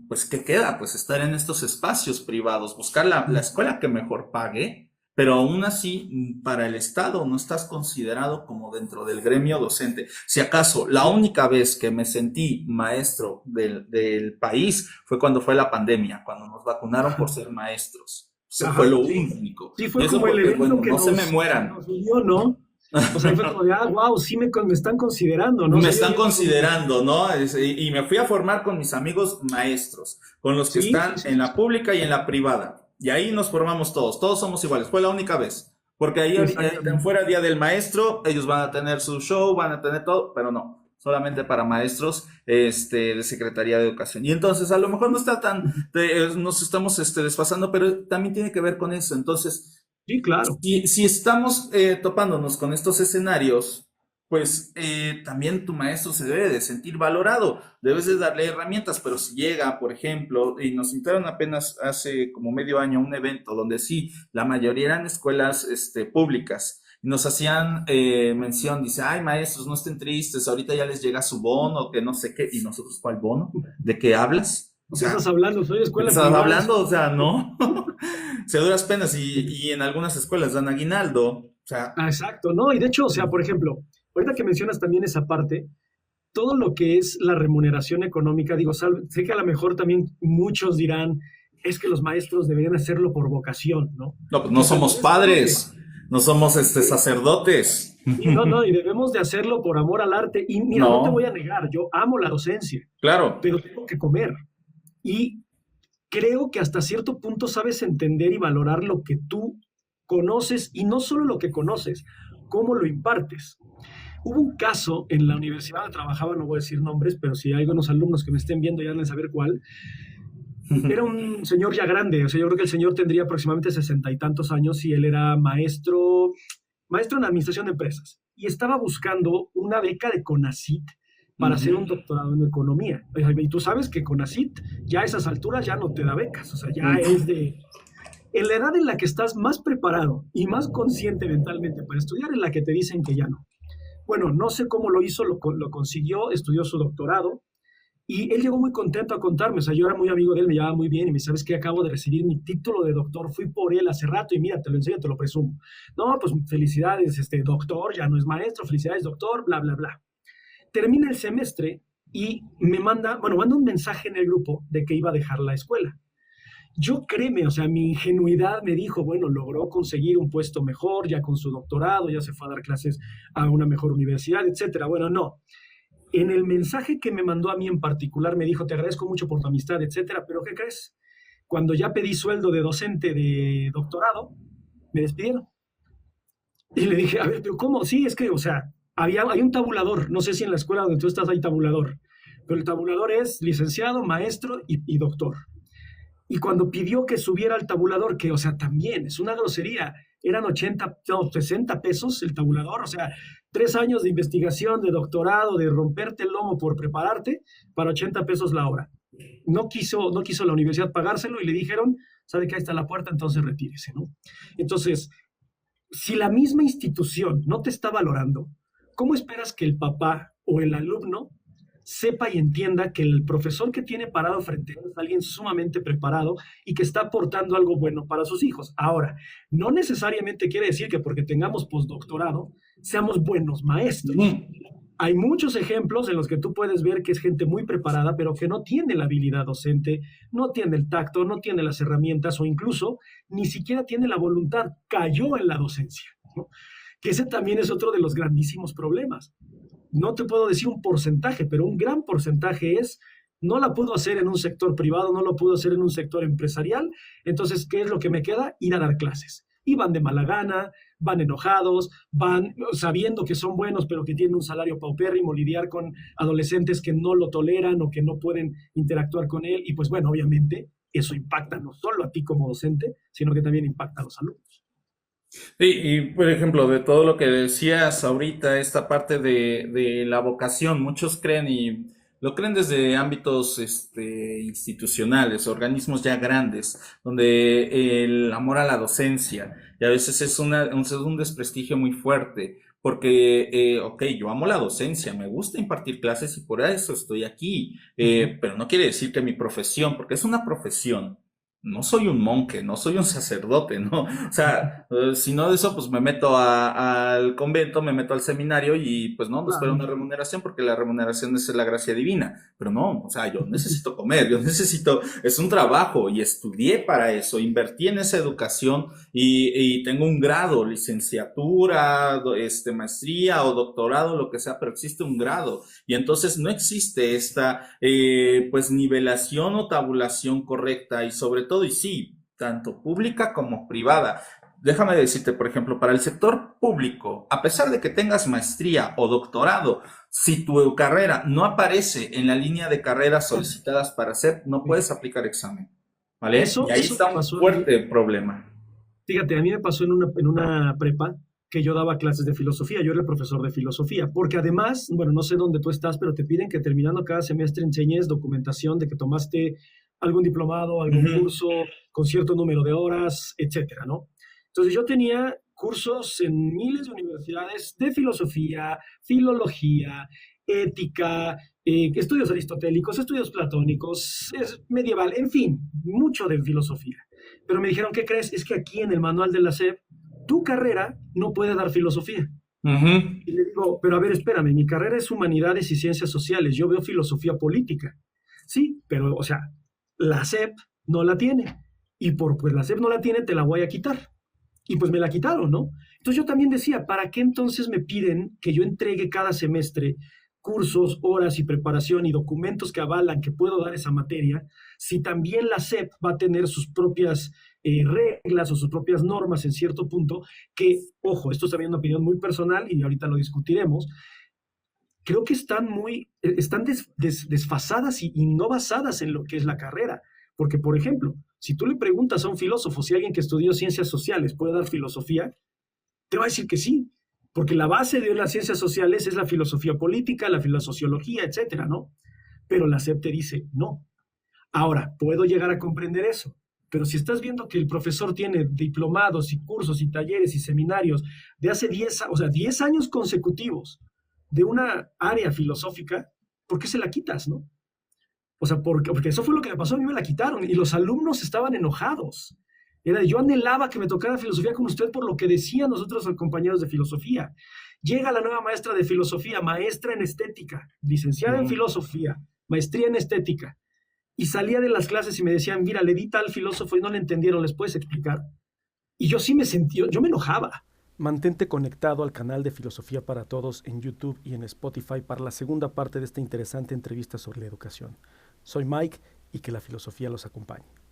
pues, ¿qué queda? Pues estar en estos espacios privados, buscar la escuela que mejor pague, pero aún así, para el Estado no estás considerado como dentro del gremio docente. Si acaso, la única vez que me sentí maestro del país fue cuando fue la pandemia, cuando nos vacunaron por ser maestros. O sea, fue Ajá, lo sí. único. Sí, Y fue eso como el porque, evento bueno, no se me que mueran. nos unió, ¿no? O sea, fue como de, wow, sí me están considerando, ¿no? O Me sea, yo están viendo como, considerando, ¿no? Y me fui a formar con mis amigos maestros, con los que sí, sí, están sí, en sí, la pública y en la privada. Y ahí nos formamos todos somos iguales. Fue la única vez. Porque ahí en exactamente. fuera Día del Maestro, ellos van a tener su show, van a tener todo, pero no, solamente para maestros de Secretaría de Educación. Y entonces a lo mejor no está nos estamos desfasando, pero también tiene que ver con eso. Entonces, Sí, claro. si estamos topándonos con estos escenarios, pues también tu maestro se debe de sentir valorado, debes de darle herramientas, pero si llega, por ejemplo, y nos invitaron apenas hace como medio año a un evento donde sí, la mayoría eran escuelas públicas, y nos hacían mención, dice, ay maestros, no estén tristes, ahorita ya les llega su bono, que no sé qué, y nosotros, ¿cuál bono? ¿De qué hablas? O ¿De qué estás sea, hablando? Soy ¿qué escuela estás privada. hablando? O sea, no. Se duras penas y en algunas escuelas dan aguinaldo. O sea, Ah, exacto, ¿no? Y de hecho, o sea, por ejemplo, ahorita que mencionas también esa parte, todo lo que es la remuneración económica, digo, sé que a lo mejor también muchos dirán, es que los maestros deberían hacerlo por vocación, ¿no? no, pues no Y somos también es algo que, padres, no somos sí, sacerdotes. sí, no, no, y debemos de hacerlo por amor al arte. Y mira, no te voy No, a negar, yo amo la docencia, claro. pero tengo que comer. Y creo que hasta cierto punto sabes entender y valorar lo que tú conoces y no solo lo que conoces, cómo lo impartes. Hubo un caso en la universidad donde trabajaba, no voy a decir nombres, pero si hay algunos alumnos que me estén viendo ya deben saber cuál. Era un señor ya grande, o sea, yo creo que el señor tendría aproximadamente 60 y tantos años y él era maestro en administración de empresas y estaba buscando una beca de CONACYT para hacer un Ujú, doctorado en economía. Y tú sabes que CONACYT ya a esas alturas ya no te da becas, o sea, ya ujú. es de... En la edad en la que estás más preparado y más consciente mentalmente para estudiar, en la que te dicen que ya no. Bueno, no sé cómo lo hizo, lo consiguió, estudió su doctorado y él llegó muy contento a contarme, o sea, yo era muy amigo de él, me llevaba muy bien y me dice, ¿sabes qué? Acabo de recibir mi título de doctor, fui por él hace rato y mira, te lo enseño, te lo presumo. No, pues felicidades, doctor, ya no es maestro, felicidades, doctor, bla, bla, bla. Termina el semestre y manda un mensaje en el grupo de que iba a dejar la escuela. Yo créeme, o sea, mi ingenuidad me dijo, bueno, logró conseguir un puesto mejor, ya con su doctorado, ya se fue a dar clases a una mejor universidad, etcétera. Bueno, no. En el mensaje que me mandó a mí en particular me dijo, te agradezco mucho por tu amistad, etcétera, pero ¿qué crees? Cuando ya pedí sueldo de docente de doctorado, me despidieron. Y le dije, a ver, pero ¿cómo? Sí, es que, o sea, hay un tabulador, no sé si en la escuela donde tú estás hay tabulador, pero el tabulador es licenciado, maestro y doctor. Y cuando pidió que subiera al tabulador, que, o sea, también es una grosería, eran 80, no, 60 pesos el tabulador, o sea, 3 años de investigación, de doctorado, de romperte el lomo por prepararte, para 80 pesos la hora. No quiso la universidad pagárselo y le dijeron, ¿sabe que ahí está la puerta? Entonces retírese, ¿no? Entonces, si la misma institución no te está valorando, ¿cómo esperas que el papá o el alumno sepa y entienda que el profesor que tiene parado frente a él es alguien sumamente preparado y que está aportando algo bueno para sus hijos? Ahora, no necesariamente quiere decir que porque tengamos postdoctorado seamos buenos maestros. Hay muchos ejemplos en los que tú puedes ver que es gente muy preparada, pero que no tiene la habilidad docente, no tiene el tacto, no tiene las herramientas o incluso ni siquiera tiene la voluntad, cayó en la docencia, ¿no? Que ese también es otro de los grandísimos problemas. No te puedo decir un porcentaje, pero un gran porcentaje no la pudo hacer en un sector privado, no lo pudo hacer en un sector empresarial. Entonces, ¿qué es lo que me queda? Ir a dar clases. Y van de mala gana, van enojados, van sabiendo que son buenos, pero que tienen un salario paupérrimo, lidiar con adolescentes que no lo toleran o que no pueden interactuar con él. Y pues bueno, obviamente eso impacta no solo a ti como docente, sino que también impacta a los alumnos. Sí, y por ejemplo, de todo lo que decías ahorita, esta parte de la vocación, muchos creen y lo creen desde ámbitos institucionales, organismos ya grandes, donde el amor a la docencia, y a veces es un desprestigio muy fuerte, porque, ok, yo amo la docencia, me gusta impartir clases y por eso estoy aquí, Uh-huh. pero no quiere decir que mi profesión, porque es una profesión. No soy un monje, no soy un sacerdote, ¿no? O sea, si no de eso, pues me meto al convento, me meto al seminario y pues no espero Claro. una remuneración porque la remuneración es la gracia divina. Pero no, o sea, yo necesito comer, yo necesito, es un trabajo y estudié para eso, invertí en esa educación y tengo un grado, licenciatura, maestría o doctorado, lo que sea, pero existe un grado. Y entonces no existe esta, pues, nivelación o tabulación correcta y sobre todo, y sí, tanto pública como privada. Déjame decirte, por ejemplo, para el sector público, a pesar de que tengas maestría o doctorado, si tu carrera no aparece en la línea de carreras solicitadas para hacer, no puedes aplicar examen, ¿vale? Y ahí Eso está me un pasó a mí. fuerte problema. Fíjate, a mí me pasó en una prepa que yo daba clases de filosofía, yo era el profesor de filosofía, porque además, bueno, no sé dónde tú estás, pero te piden que terminando cada semestre enseñes documentación de que tomaste algún diplomado, algún Ujú. curso con cierto número de horas, etcétera, ¿no? Entonces yo tenía cursos en miles de universidades de filosofía, filología, ética, estudios aristotélicos, estudios platónicos, medieval, en fin, mucho de filosofía. Pero me dijeron, ¿qué crees? Es que aquí en el manual de la SEP, tu carrera no puede dar filosofía. Ujú. Y le digo, pero a ver, espérame, mi carrera es humanidades y ciencias sociales, yo veo filosofía política. Sí, pero, o sea, la SEP no la tiene. Y pues la SEP no la tiene, te la voy a quitar. Y pues me la quitaron, ¿no? Entonces yo también decía, ¿para qué entonces me piden que yo entregue cada semestre cursos, horas y preparación y documentos que avalan que puedo dar esa materia, si también la SEP va a tener sus propias reglas o sus propias normas en cierto punto, que, ojo, esto es también una opinión muy personal y ahorita lo discutiremos, creo que están desfasadas y no basadas en lo que es la carrera. Porque, por ejemplo, si tú le preguntas a un filósofo si alguien que estudió ciencias sociales puede dar filosofía, te va a decir que sí, porque la base de las ciencias sociales es la filosofía política, la filosociología, etcétera, ¿no? Pero la SEP te dice no. Ahora, puedo llegar a comprender eso, pero si estás viendo que el profesor tiene diplomados y cursos y talleres y seminarios de hace 10, o sea, 10 años consecutivos, de una área filosófica, ¿por qué se la quitas, no? O sea, porque eso fue lo que me pasó, a mí me la quitaron y los alumnos estaban enojados. Yo anhelaba que me tocara filosofía con usted por lo que decían nosotros los compañeros de filosofía. Llega la nueva maestra de filosofía, maestra en estética, licenciada en filosofía, maestría en estética, y salía de las clases y me decían, mira, le di tal filósofo y no le entendieron, ¿les puedes explicar? Y yo sí me sentí, yo me enojaba. Mantente conectado al canal de Filosofía para Todos en YouTube y en Spotify para la segunda parte de esta interesante entrevista sobre la educación. Soy Mike y que la filosofía los acompañe.